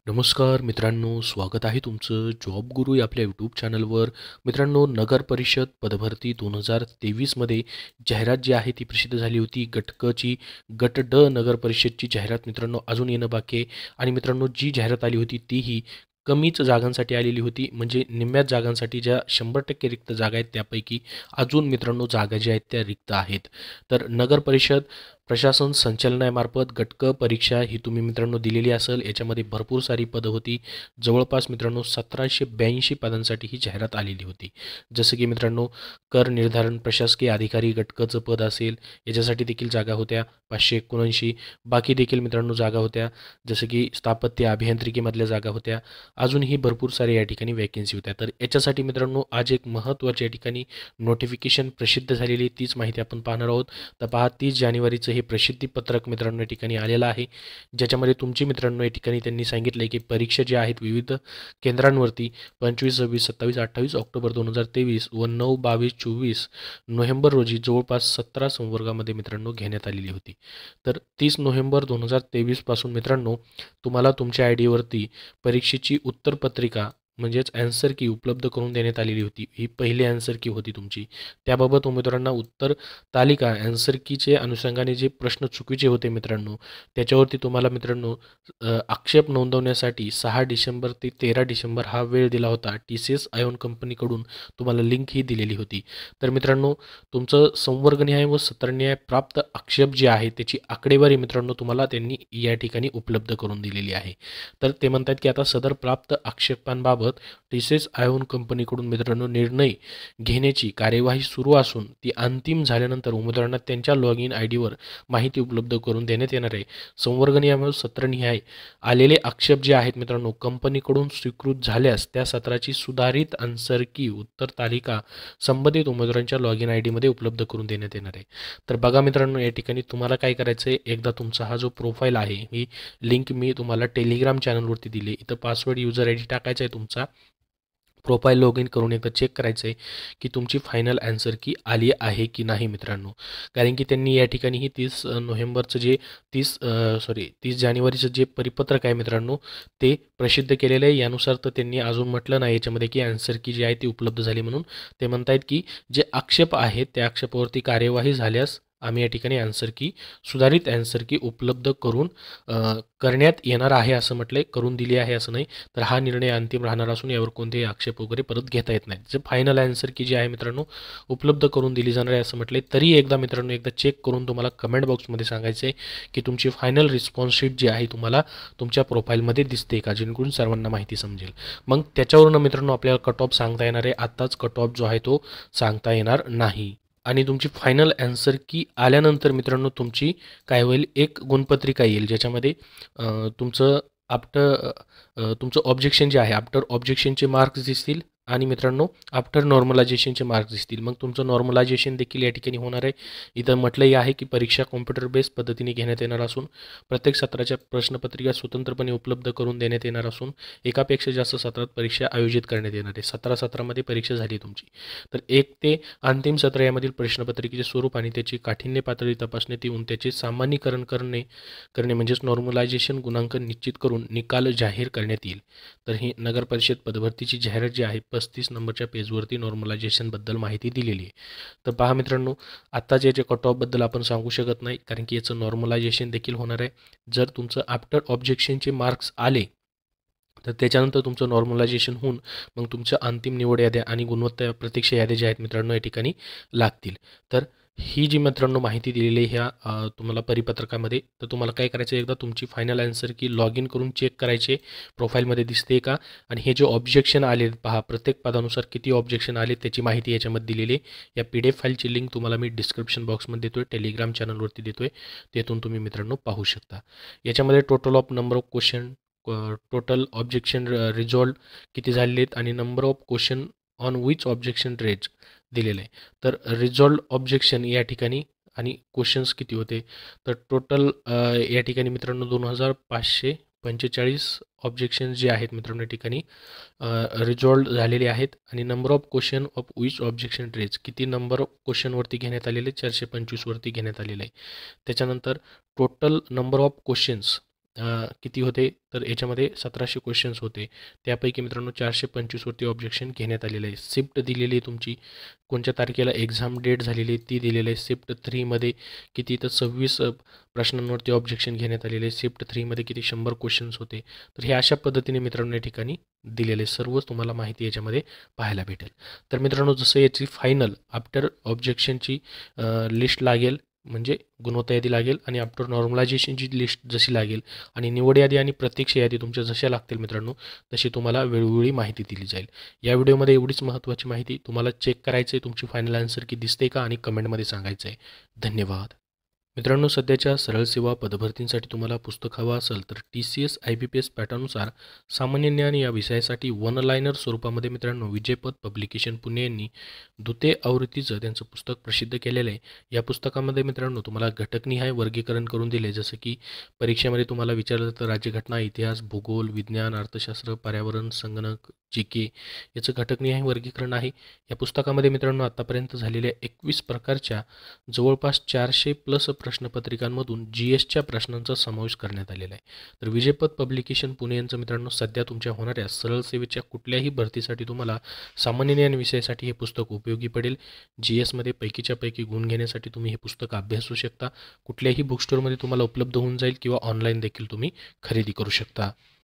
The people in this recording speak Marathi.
नमस्कार मित्रांनो, स्वागत आहे तुमचं जॉब गुरु या आपल्या यूट्यूब चॅनलवर. मित्रांनो, नगर परिषद पदभरती 2023मध्ये जाहिरात जी आहे ती प्रसिद्ध झाली होती. गट ड नगर परिषदची जाहिरात मित्रांनो अजून येणं बाकी आहे. आणि मित्रांनो, जी जाहिरात आली होती तीही कमीच जागांसाठी आलेली होती. म्हणजे निम्म्याच जागांसाठी, ज्या 100% रिक्त जागा आहेत त्यापैकी अजून मित्रांनो जागा ज्या आहेत त्या रिक्त आहेत. तर नगर परिषद प्रशासन संचालनालयामार्फत गट क परीक्षा ही तुम्ही मित्रांनो दिलेली असेल. याच्यामध्ये भरपूर सारी पदं होती. जवळपास मित्रांनो 1782 पदांसाठी ही जाहिरात आलेली होती. जसं की मित्रांनो, कर निर्धारण प्रशासकीय अधिकारी गट क चं पद असेल, याच्यासाठी देखील जागा होत्या 579. बाकी देखील मित्रांनो जागा होत्या, जसं की स्थापत्य अभियांत्रिकीमधल्या जागा होत्या. अजूनही भरपूर सारे या ठिकाणी वॅकेन्सी होत्या. तर याच्यासाठी मित्रांनो आज एक महत्त्वाच्या या ठिकाणी नोटिफिकेशन प्रसिद्ध झालेली, तीच माहिती आपण पाहणार आहोत. तर पहा, 30 जानेवारीचं हे प्रसिद्धीपत्रक मित्रांनो या ठिकाणी आलेलं आहे, ज्याच्यामध्ये तुमची मित्रांनो या ठिकाणी त्यांनी सांगितलं आहे की परीक्षा ज्या आहेत विविध केंद्रांवरती 25, 26, 27, 28 ऑक्टोबर 2023 व 9, 22, 24 नोव्हेंबर रोजी जवळपास 17 संवर्गामध्ये मित्रांनो घेण्यात आलेली होती. तर 30 नोव्हेंबर 2023 पासून मित्रांनो तुम्हाला तुमच्या आय डीवरती परीक्षेची उत्तरपत्रिका म्हणजेच ॲन्सर की उपलब्ध करून देण्यात आलेली होती. ही पहिली ॲन्सर की होती तुमची. त्याबाबत उमेदवारांना उत्तर तालिका ॲन्सर कीचे अनुषंगाने जे प्रश्न चुकीचे होते मित्रांनो, त्याच्यावरती तुम्हाला मित्रांनो आक्षेप नोंदवण्यासाठी 6 डिसेंबर ते 13 डिसेंबर हा वेळ दिला होता. TCS आयोन कंपनीकडून तुम्हाला लिंक ही दिलेली होती. तर मित्रांनो, तुमचं संवर्गनिहाय व सत्रनिहाय प्राप्त आक्षेप जे आहे त्याची आकडेवारी मित्रांनो तुम्हाला त्यांनी या ठिकाणी उपलब्ध करून दिलेली आहे. तर ते म्हणतात की आता सदर प्राप्त आक्षेपांबाबत TCS आयोन कंपनीकडून मित्रांनो निर्णय घेण्याची कार्यवाही सुरू असून ती अंतिम झाल्यानंतर उमेदवारांना त्यांच्या लॉग इन आय डीवर माहिती उपलब्ध करून देण्यात येणार आहे. संवर्गनिहाय व सत्रनिहाय आलेले आक्षेप जे आहेत मित्रांनो कंपनीकडून स्वीकृत झाल्यास त्या सत्राची सुधारित आन्सर की उत्तर तालिका संबंधित उमेदवारांच्या लॉग इन आय डीमध्ये उपलब्ध करून देण्यात येणार आहे. तर बघा मित्रांनो, या ठिकाणी तुम्हाला काय करायचं आहे, एकदा तुमचा हा जो प्रोफाईल आहे, ही लिंक मी तुम्हाला टेलिग्राम चॅनलवरती दिली. इथं पासवर्ड युजर आय डी टाकायचा आहे तुमचा. प्रोफाईल लॉग इन करून एकदा चेक करायचं आहे की तुमची फायनल ॲन्सर की आली आहे की नाही मित्रांनो. कारण की त्यांनी या ठिकाणी ही 30 नोव्हेंबरचं जे 30 जानेवारीचं जे परिपत्रक आहे मित्रांनो ते प्रसिद्ध केलेलं आहे. यानुसार तर त्यांनी अजून म्हटलं नाही याच्यामध्ये की ॲन्सर की जी आहे ती उपलब्ध झाली म्हणून. ते म्हणत आहेत की जे आक्षेप आहेत त्या आक्षेपावरती कार्यवाही झाल्यास आम्ही या ठिकाणी ॲन्सर की सुधारित ॲन्सर की उपलब्ध करून करण्यात येणार आहे असं म्हटलंय. करून दिली आहे असं नाही. तर हा निर्णय अंतिम राहणार असून यावर कोणतेही आक्षेप वगैरे परत घेता येत नाहीत. जे फायनल ॲन्सर की जी आहे मित्रांनो उपलब्ध करून दिली जाणार आहे असं म्हटलंय. तरी एकदा मित्रांनो एकदा चेक करून तुम्हाला कमेंट बॉक्समध्ये सांगायचं आहे की तुमची फायनल रिस्पॉन्स शीट जी आहे तुम्हाला तुमच्या प्रोफाईलमध्ये दिसते का, जेणेकरून सर्वांना माहिती समजेल. मग त्याच्यावरून मित्रांनो आपल्याला कट ऑफ सांगता येणार आहे. आत्ताच कट ऑफ जो आहे तो सांगता येणार नाही. आणि तुमची फायनल ॲन्सर की आल्यानंतर मित्रांनो तुमची काय होईल, एक गुणपत्रिका येईल ज्याच्यामध्ये तुमचं तुमचं ऑब्जेक्शन जे आहे आफ्टर ऑब्जेक्शनचे मार्क्स दिसतील आणि मित्रांनो आफ्टर नॉर्मलायझेशनचे मार्क्स दिसतील. मग तुमचं नॉर्मलायझेशन देखील या ठिकाणी होणार आहे. इथं म्हटलंही आहे की परीक्षा कॉम्प्युटर बेस्ड पद्धतीने घेण्यात येणार असून प्रत्येक सत्राच्या प्रश्नपत्रिका स्वतंत्रपणे उपलब्ध करून देण्यात येणार असून एकापेक्षा जास्त सत्रात परीक्षा आयोजित करण्यात येणार आहे. 17 सत्रामध्ये परीक्षा झाली तुमची. तर एक ते अंतिम सत्र यामधील प्रश्नपत्रिकेचे स्वरूप आणि त्याची काठिण्य पातळी तपासण्यात येऊन त्याचे सामान्यीकरण करणे म्हणजेच नॉर्मलायझेशन गुणांक निश्चित करून निकाल जाहीर करण्यात येईल. तर ही नगर परिषद पदभरतीची जाहिरात जी आहे 35 नंबरच्या पेजवरती नॉर्मलायझेशनबद्दल माहिती दिलेली आहे. तर पहा मित्रांनो, आत्ताच्या याच्या कट ऑफबद्दल आपण सांगू शकत नाही कारण की याचं नॉर्मलायझेशन देखील होणार आहे. जर तुमचं आफ्टर ऑब्जेक्शनचे मार्क्स आले तर त्याच्यानंतर तुमचं नॉर्मलायझेशन होऊन मग तुमच्या अंतिम निवड याद्या आणि गुणवत्ता प्रतीक्षा याद्या ज्या आहेत मित्रांनो या ठिकाणी लागतील. तर ही जी मित्रांनो माहिती दिलेली आहे ह्या तुम्हाला परिपत्रकामध्ये, तर तुम्हाला काय करायचं, एकदा तुमची फायनल ॲन्सर की लॉग इन करून चेक करायचे प्रोफाईलमध्ये दिसते का. आणि हे जे ऑब्जेक्शन आले पहा, प्रत्येक पदानुसार किती ऑब्जेक्शन आले त्याची माहिती याच्यामध्ये दिलेली आहे. या PDF फाईलची लिंक तुम्हाला मी डिस्क्रिप्शन बॉक्समध्ये देतो आहे, टेलिग्राम चॅनलवरती देतो आहे. तिथून तुम्ही मित्रांनो पाहू शकता. याच्यामध्ये total of number of question, total objection resolve किती झालेले आहेत आणि number of question on which objection raised दिलेलं आहे. तर रिझॉल्व ऑब्जेक्शन या ठिकाणी आणि क्वेश्चन्स किती होते, तर टोटल या ठिकाणी मित्रांनो 2545 ऑब्जेक्शन जे आहेत मित्रांनो या ठिकाणी रिझॉल्व झालेले आहेत. आणि number of question of which objection raised किती नंबर ऑफ क्वेश्चनवरती घेण्यात आलेले, 425 वरती घेण्यात आलेलं आहे. त्याच्यानंतर टोटल नंबर ऑफ क्वेश्चन्स किती होते तर याच्यामध्ये 1700 क्वेश्चन्स होते. त्यापैकी मित्रांनो 425 वरती ऑब्जेक्शन घेण्यात आलेलं आहे. शिफ्ट दिलेली आहे तुमची, कोणत्या तारखेला एक्झाम डेट झालेली आहे ती दिलेली आहे. शिफ्ट 3मध्ये किती तर 26 प्रश्नांवरती ऑब्जेक्शन घेण्यात आलेले आहे. शिफ्ट 3मध्ये किती 100 क्वेश्चन्स होते. तर हे अशा पद्धतीने मित्रांनो या ठिकाणी दिलेले सर्वच तुम्हाला माहिती याच्यामध्ये पाहायला भेटेल. तर मित्रांनो जसं याची फायनल आफ्टर ऑब्जेक्शनची लिस्ट लागेल, म्हणजे गुणवत्ता यादी लागेल, आणि आफ्टर नॉर्मलायझेशनची लिस्ट जशी लागेल आणि निवड यादी आणि प्रत्यक्ष यादी तुमच्या जशा लागतील मित्रांनो, तशी तुम्हाला वेळोवेळी माहिती दिली जाईल. या व्हिडिओमध्ये एवढीच महत्त्वाची माहिती. तुम्हाला चेक करायचं आहे तुमची फायनल आन्सर की दिसते का, आणि कमेंटमध्ये सांगायचं आहे. धन्यवाद. मित्रांनो सध्याच्या सरळ सेवा पदभरतींसाठी तुम्हाला पुस्तक हवं असेल तर TCS IBPS पॅटर्ननुसार सामान्य ज्ञान या विषयासाठी वन लायनर स्वरूपामध्ये मित्रांनो विजयपथ पब्लिकेशन पुणे यांनी द्वितीय आवृत्तीचं त्यांचं पुस्तक प्रसिद्ध केलेलं आहे. या पुस्तकामध्ये मित्रांनो तुम्हाला घटकनिहाय वर्गीकरण करून दिले, जसं की परीक्षेमध्ये तुम्हाला विचारलं तर राज्यघटना, इतिहास, भूगोल, विज्ञान, अर्थशास्त्र, पर्यावरण, संगणक, GK याचं घटकनिहाय वर्गीकरण आहे. या पुस्तकामध्ये मित्रांनो आतापर्यंत झालेल्या 21 प्रकारच्या जवळपास 400+ प्रश्नपत्रिकांमधून GSच्या प्रश्नांचा समावेश करण्यात आलेला आहे. तर विजयपथ पब्लिकेशन पुणे यांचं मित्रांनो सध्या तुमच्या होणाऱ्या सरळ सेवेच्या कुठल्याही भरतीसाठी तुम्हाला सामान्य ज्ञान विषयासाठी हे पुस्तक उपयोगी पडेल. GSमध्ये पैकीच्या पैकी गुण घेण्यासाठी तुम्ही हे पुस्तक अभ्यासू शकता. कुठल्याही बुक स्टोअरमध्ये तुम्हाला उपलब्ध होऊन जाईल किंवा ऑनलाईन देखील तुम्ही खरेदी करू शकता.